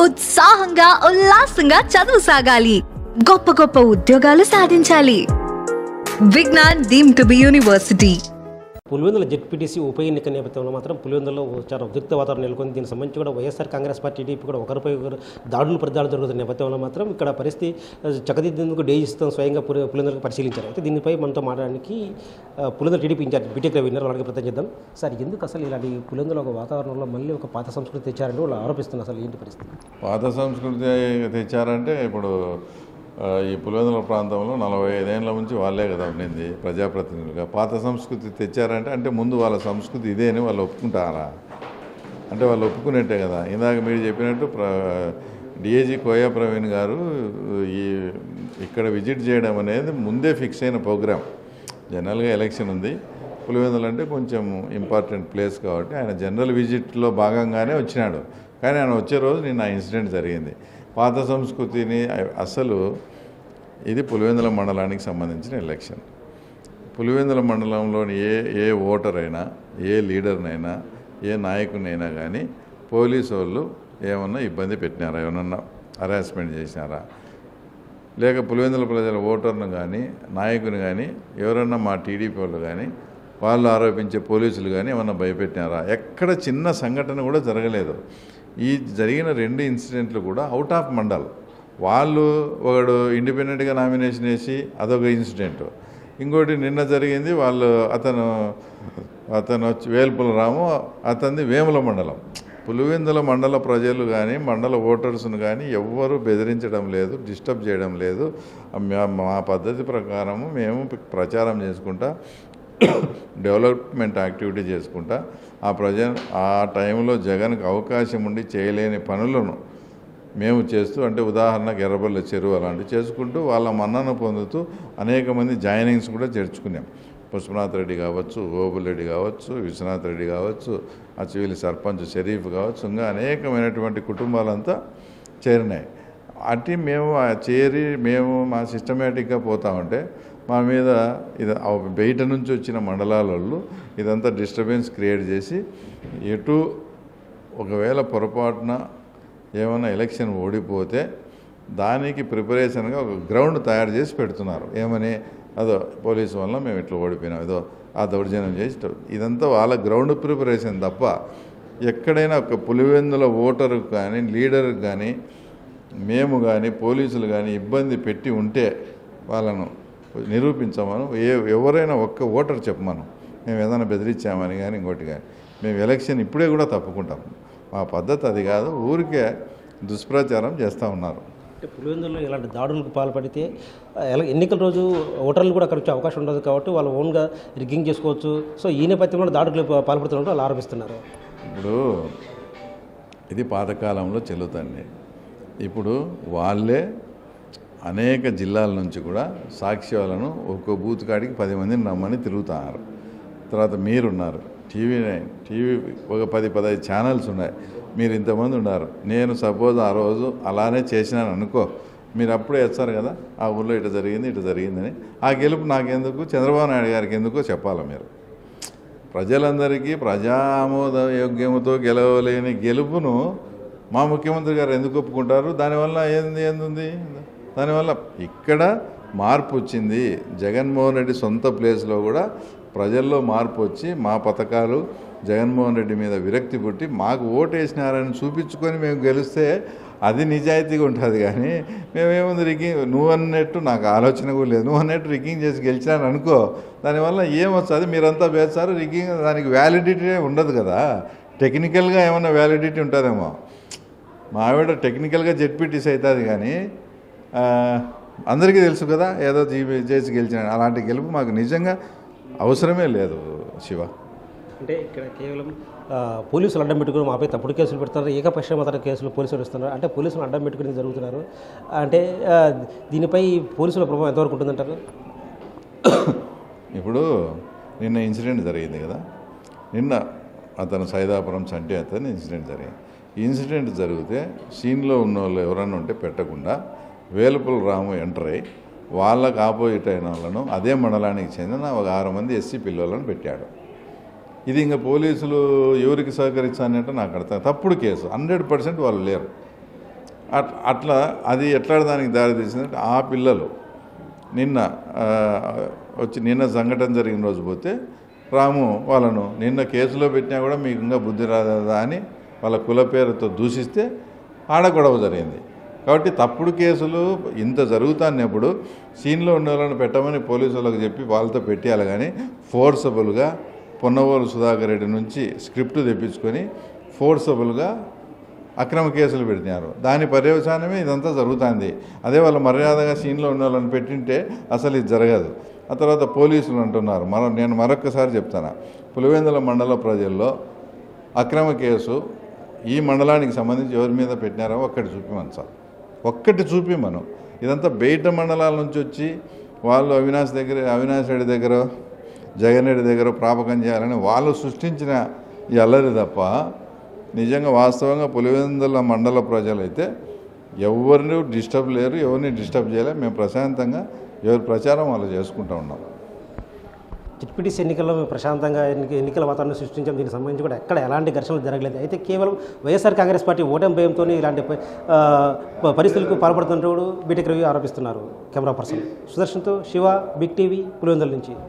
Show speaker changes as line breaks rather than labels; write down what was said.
ఉత్సాహంగా ఉల్లాసంగా చదువు సాగాలి, గొప్ప గొప్ప ఉద్యోగాలు సాధించాలి. Vignan deemed to be university.
Pulivendula ZPTC ఉప ఎన్నిక నేపథ్యంలో మాత్రం పులివెందులలో చాలా ఉద్రిక్త వాతావరణం నెలకొంది. దీనికి సంబంధించి కూడా వైఎస్ఆర్ కాంగ్రెస్ పార్టీ టీడీపీ కూడా ఒకరిపై ఒకరు ప్రదాడులు జరుగుతున్న నేపథ్యంలో మాత్రం ఇక్కడ పరిస్థితి చక్కదిద్దేందుకు డేజిస్తాం స్వయంగా పులివెందులకు పరిశీలించారు. అయితే దీనిపై మనతో మాట్లాడడానికి Pulivendula TDP incharge BTech Ravi ఉన్నారు. వాళ్ళకి ప్రయత్నం చేద్దాం. సార్, ఎందుకు అసలు ఇలాంటి పులివెందుల ఒక వాతావరణంలో మళ్ళీ ఒక పాత సంస్కృతి తెచ్చారంటే వాళ్ళు ఆరోపిస్తున్నారు. అసలు ఏంటి పరిస్థితి?
పాత సంస్కృతి తెచ్చారంటే ఇప్పుడు ఈ పులివెందుల ప్రాంతంలో 45 ఏళ్ళ నుంచి వాళ్ళే కదా ఉండింది ప్రజాప్రతినిధులుగా. పాత సంస్కృతి తెచ్చారంటే అంటే ముందు వాళ్ళ సంస్కృతి ఇదే అని వాళ్ళు ఒప్పుకుంటారా? అంటే వాళ్ళు ఒప్పుకునేట్టే కదా. ఇందాక మీరు చెప్పినట్టు డిఐజీ కోయా ప్రవీణ్ గారు ఇక్కడ విజిట్ చేయడం అనేది ముందే ఫిక్స్ అయిన ప్రోగ్రామ్. జనరల్గా ఎలక్షన్ ఉంది, పులివెందులు అంటే కొంచెం ఇంపార్టెంట్ ప్లేస్ కాబట్టి ఆయన జనరల్ విజిట్లో భాగంగానే వచ్చినాడు. కానీ ఆయన వచ్చే రోజు నిన్న ఇన్సిడెంట్ జరిగింది. పాత సంస్కృతిని అసలు ఇది పులివెందుల మండలానికి సంబంధించిన ఎలక్షన్. పులివెందుల మండలంలోని ఏ ఓటర్ అయినా, ఏ లీడర్నైనా, ఏ నాయకునైనా కానీ పోలీసు వాళ్ళు ఏమన్నా ఇబ్బంది పెట్టినారా, ఏమన్నా హరాస్మెంట్ చేసినారా, లేక పులివెందుల ప్రజల ఓటర్ను కానీ నాయకుని కానీ ఎవరన్నా మా టీడీపీ వాళ్ళు కానీ వాళ్ళు ఆరోపించే పోలీసులు కానీ ఏమన్నా భయపెట్టినారా? ఎక్కడ చిన్న సంఘటన కూడా జరగలేదు. ఈ జరిగిన 2 ఇన్సిడెంట్లు కూడా అవుట్ ఆఫ్ మండల్. వాళ్ళు ఒకడు ఇండిపెండెంట్గా నామినేషన్ వేసి అదొక ఇన్సిడెంట్. ఇంకోటి నిన్న జరిగింది, అతను వచ్చి వేల్పుల రాము, అతనిది వేముల మండలం. పులివెందుల మండల ప్రజలు కానీ మండల ఓటర్స్ను కానీ ఎవ్వరూ బెదిరించడం లేదు, డిస్టర్బ్ చేయడం లేదు. మా పద్ధతి ప్రకారము మేము ప్రచారం చేసుకుంటా, డెవలప్మెంట్ యాక్టివిటీ చేసుకుంటా ఆ టైంలో జగన్కి అవకాశం ఉండి చేయలేని పనులను మేము చేస్తూ, అంటే ఉదాహరణకు ఎర్రబల్ల చెరువు అలాంటివి చేసుకుంటూ వాళ్ళ మన్నను పొందుతూ అనేక మంది జాయినింగ్స్ కూడా చేర్చుకున్నాం. పుష్పనాథ్ రెడ్డి కావచ్చు, ఓబులరెడ్డి కావచ్చు, విశ్వనాథ్ రెడ్డి కావచ్చు, అచ్చివిలి సర్పంచ్ షరీఫ్ కావచ్చు, ఇంకా అనేకమైనటువంటి కుటుంబాలంతా చేరినాయి. అటు మేము మా సిస్టమేటిక్గా పోతా ఉంటే మా మీద ఇది బయట నుంచి వచ్చిన మండలాలలో ఇదంతా డిస్టర్బెన్స్ క్రియేట్ చేసి ఒకవేళ పొరపాటున ఏమైనా ఎలక్షన్ ఓడిపోతే దానికి ప్రిపరేషన్గా ఒక గ్రౌండ్ తయారు చేసి పెడుతున్నారు. ఏమని, అదో పోలీసు వల్ల మేము ఇట్లా ఓడిపోయినాం, ఏదో ఆ దౌర్జన్యం చేసి, ఇదంతా వాళ్ళ గ్రౌండ్ ప్రిపరేషన్ తప్ప ఎక్కడైనా ఒక పులివెందుల ఓటరుకు కానీ లీడర్కి కానీ మేము కానీ పోలీసులు కానీ ఇబ్బంది పెట్టి ఉంటే వాళ్ళను నిరూపించమను. ఎవరైనా ఒక్క ఓటర్ చెప్పమను, మేము ఏదైనా బెదిరించామని కానీ ఇంకోటి కానీ. మేము ఎలక్షన్ ఇప్పుడే కూడా తప్పుకుంటాం. మా పద్ధతి అది కాదు, ఊరికే దుష్ప్రచారం చేస్తూ ఉన్నారు.
అంటే పులివెందులలో ఇలాంటి దాడులకు పాల్పడితే ఎన్నికల రోజు ఓటర్లు కూడా అక్కడ వచ్చే అవకాశం ఉండదు కాబట్టి వాళ్ళు ఓన్గా రిగ్గింగ్ చేసుకోవచ్చు. సో ఈ నేపథ్యంలో దాడులకు పాల్పడుతున్నట్టు వాళ్ళు ఆరోపిస్తున్నారు.
ఇప్పుడు ఇది పాతకాలంలో చెల్లుతండి. ఇప్పుడు వాళ్ళే అనేక జిల్లాల నుంచి కూడా సాక్ష్యాలను ఒక్కో బూత్ కాడికి 10 మందిని రమ్మని తిరుగుతున్నారు. తర్వాత మీరున్నారు, టీవీ ఒక 10-15 ఛానల్స్ ఉన్నాయి, మీరు ఇంతమంది ఉన్నారు. నేను సపోజ్ ఆ రోజు అలానే చేసినాను అనుకో, మీరు అప్పుడే వేస్తారు కదా ఆ ఊళ్ళో ఇటు జరిగిందని. ఆ గెలుపు నాకెందుకు, చంద్రబాబు నాయుడు గారికి ఎందుకో చెప్పాలి. మీరు ప్రజలందరికీ ప్రజామోద యోగ్యముతో గెలవలేని గెలుపును మా ముఖ్యమంత్రి గారు ఎందుకు ఒప్పుకుంటారు? దానివల్ల ఏంది? దానివల్ల ఇక్కడ మార్పు వచ్చింది. జగన్మోహన్ రెడ్డి సొంత ప్లేస్లో కూడా ప్రజల్లో మార్పు వచ్చి మా పథకాలు జగన్మోహన్ రెడ్డి మీద విరక్తి పుట్టి మాకు ఓటేసినారని చూపించుకొని మేము గెలిస్తే అది నిజాయితీగా ఉంటుంది. కానీ మేమేముంది రిగ్గింగ్, నువ్వు అన్నట్టు నాకు ఆలోచన కూడా లేదు, నువ్వు అన్నట్టు రిగ్గింగ్ చేసి గెలిచినాను అనుకో, దానివల్ల ఏమొస్తుంది? మీరంతా వేస్తారు రిగ్గింగ్, దానికి వ్యాలిడిటీ ఉండదు కదా. టెక్నికల్గా ఏమన్నా వ్యాలిడిటీ ఉంటుందేమో. మా ఆవిడ టెక్నికల్గా జెడ్పీటీసీ అవుతుంది కానీ అందరికీ తెలుసు కదా ఏదో చేసి గెలిచిన. అలాంటి గెలుపు మాకు నిజంగా అవసరమే లేదు శివ.
అంటే ఇక్కడ కేవలం పోలీసులు అడ్డం పెట్టుకుని మాపై తప్పుడు కేసులు పెడుతున్నారు, ఏకపక్షపాత కేసులు పోలీసులు ఇస్తున్నారు. అంటే పోలీసులు అడ్డం పెట్టుకుని జరుగుతున్నారు. అంటే దీనిపై పోలీసుల ప్రభావం ఎంతవరకు ఉంటుందంటారు?
ఇప్పుడు నిన్న ఇన్సిడెంట్ జరిగింది కదా, నిన్న అతను సైదాపురం చంటి అతను ఇన్సిడెంట్ జరిగింది. ఇన్సిడెంట్ జరిగితే సీన్లో ఉన్న వాళ్ళు ఎవరన్నా ఉంటే పెట్టకుండా వేలుపుల రాము ఎంటర్ అయ్యి వాళ్ళకు ఆపోజిట్ అయిన వాళ్ళను అదే మండలానికి చెందిన ఒక 6 మంది ఎస్సీ పిల్లలను పెట్టాడు. ఇది ఇంకా పోలీసులు ఎవరికి సహకరించాలంటే నాకు అర్థం. తప్పుడు కేసు 100% వాళ్ళు లేరు. అట్లా అది ఎట్లా దానికి దారి తీసిందంటే ఆ పిల్లలు నిన్న నిన్న సంఘటన జరిగిన రోజు పోతే రాము వాళ్ళను నిన్న కేసులో పెట్టినా కూడా మీకు ఇంకా బుద్ధి రాదా అని వాళ్ళ కుల పేరుతో దూషిస్తే ఆడ గొడవ జరిగింది. కాబట్టి తప్పుడు కేసులు ఇంత జరుగుతున్నప్పుడు సీన్లో ఉన్న వాళ్ళని పెట్టమని పోలీసు వాళ్ళకి చెప్పి వాళ్ళతో పెట్టేయాలి. కానీ ఫోర్సబుల్గా పొన్నవోలు సుధాకర్ రెడ్డి నుంచి స్క్రిప్ట్ తెప్పించుకొని ఫోర్సబుల్గా అక్రమ కేసులు పెడుతున్నారు. దాని పర్యవసానమే ఇదంతా జరుగుతుంది. అదే వాళ్ళు మర్యాదగా సీన్లో ఉన్న వాళ్ళని పెట్టింటే అసలు ఇది జరగదు. ఆ తర్వాత పోలీసులు అంటున్నారు. నేను మరొక్కసారి చెప్తాను, పులివెందుల మండల ప్రజల్లో అక్రమ కేసు ఈ మండలానికి సంబంధించి ఎవరి మీద పెట్టినారో ఒక్కటి చూపిమను సార్, ఒక్కటి చూపిమను. ఇదంతా బయట మండలాల నుంచి వచ్చి వాళ్ళు అవినాష్ రెడ్డి దగ్గర జగన్ రెడ్డి దగ్గర ప్రాపకం చేయాలని వాళ్ళు సృష్టించిన ఈ అల్లరి తప్ప నిజంగా వాస్తవంగా పులివెందుల మండల ప్రజలైతే ఎవరిని డిస్టర్బ్ లేరు, ఎవరిని డిస్టర్బ్ చేయలేరు. మేము ప్రశాంతంగా ఎవరి ప్రచారం వాళ్ళు చేసుకుంటూ ఉన్నాం.
జెడ్పీటీసీ ఎన్నికల్లో ప్రశాంతంగా ఎన్నికల వాతావరణం సృష్టించాం. దీనికి సంబంధించి కూడా ఎక్కడ ఎలాంటి ఘర్షణలు జరగలేదు. అయితే కేవలం వైఎస్ఆర్ కాంగ్రెస్ పార్టీ ఓటమి భయంతో ఇలాంటి పరిస్థితులకు పాల్పడుతున్నట్టు బీటెక్ రవి ఆరోపిస్తున్నారు. కెమెరా పర్సన్ సుదర్శన్తో శివ, బిగ్ టీవీ, పులివెందుల నుంచి.